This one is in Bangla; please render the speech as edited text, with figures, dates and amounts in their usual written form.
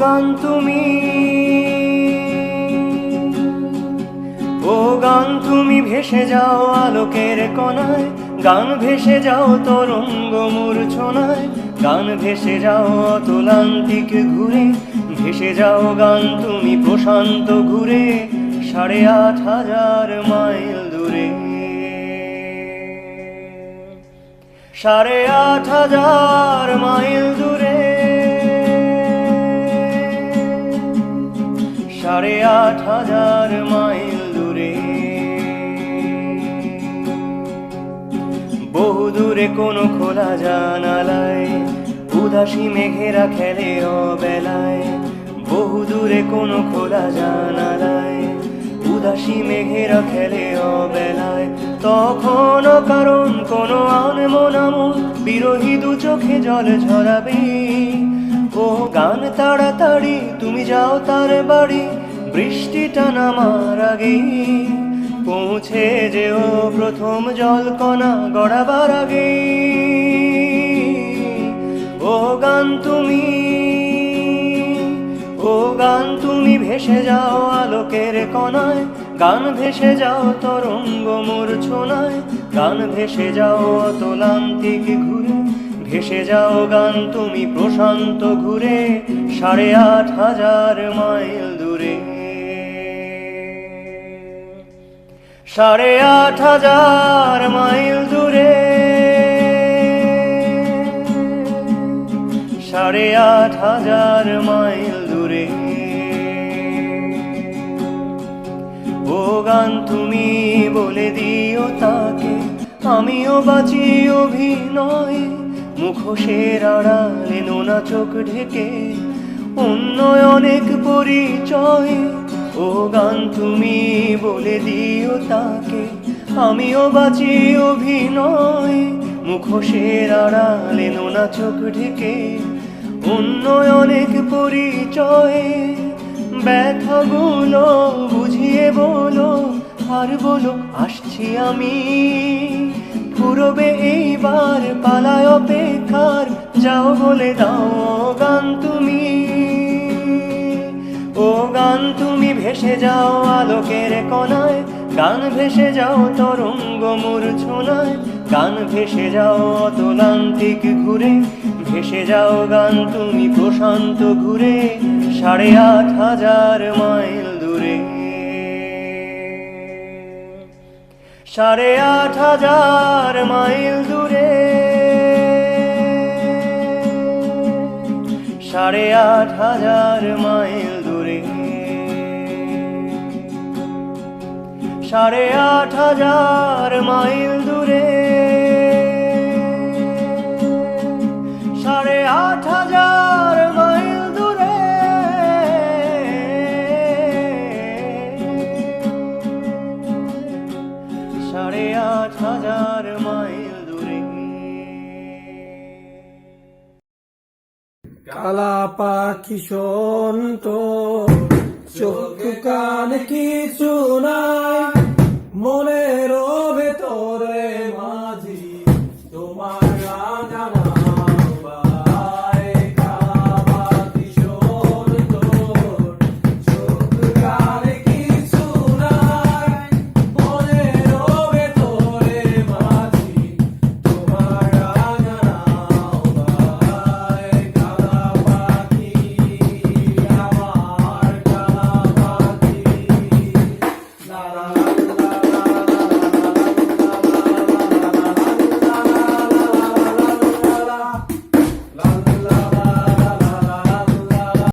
গান তুমি, ও গান তুমি ভেসে যাও আলোকের কণায়, গান ভেসে যাও তরঙ্গ মূর্ছনায়, গান ভেসে যাও অতলান্তিক ঘুরে, ভেসে যাও গান তুমি প্রশান্ত ঘুরে 8,500 মাইল দূরে। 8,500 মাইল দূরে, 8,500 মাইল দূরে। বহু দূরে কোনো খোলা জানালায় উদাসী মেঘেরা খেলে অবেলায়, বহু দূরে কোনো খোলা জানালায় উদাসী মেঘেরা খেলে অবেলায়। তখন কারণ কোনো আনমন আমল বিরহী দু চোখে জল ঝরাবে। ও গান তাড়াতাড়ি তুমি যাও তার বাড়ি, বৃষ্টিটা নামার আগে পৌঁছে যেও প্রথম জলকণা গড়াবার আগে। ও গান তুমি, ও গান তুমি ভেসে যাও আলোকের কণায়, গান ভেসে যাও তরঙ্গ মূর্ছনায়, গান ভেসে যাও অতলান্তিক ঘুরে, ভেসে যাও গান তুমি প্রশান্ত ঘুরে 8,500 মাইল দূরে। 8,500 মাইল দূরে, 8,500 মাইল দূরে। ও গান তুমি বলে দিও তাকে আমিও বাঁচি অভিনয়, মুখোশের আড়ালে নোনা চোখ ঢেকে অন্য অনেক পরিচয়। ও গান তুমি বলে দিও তাকে আমিও বাঁচি অভিনয়, মুখোশের আড়ালে নোনা চোখ ঢেকে অন্য অনেক পরিচয়। ব্যথাগুলো বুঝিয়ে বলো আর বলো আসছি আমি, ফুরবে এইবার পালায় অপেক্ষার যাও বলে দাও। গান তুমি, ও গান তুমি ভেসে যাও আলোকের কণায়, গান ভেসে যাও তরঙ্গ মূর্ছনায়, গান ভেসে যাও অতলান্তিক ঘুরে, ভেসে যাও গান তুমি প্রশান্ত ঘুরে 8,500 মাইল দূরে। 8,500 মাইল দূরে, 8,500 মাইল দূরে, 8,500 মাইল দূরে, 8,500 মাইল দূরে। 8,500 মাইল দূরে। কালা পাখি শোনত চোখ কান কিছু নাই, মনে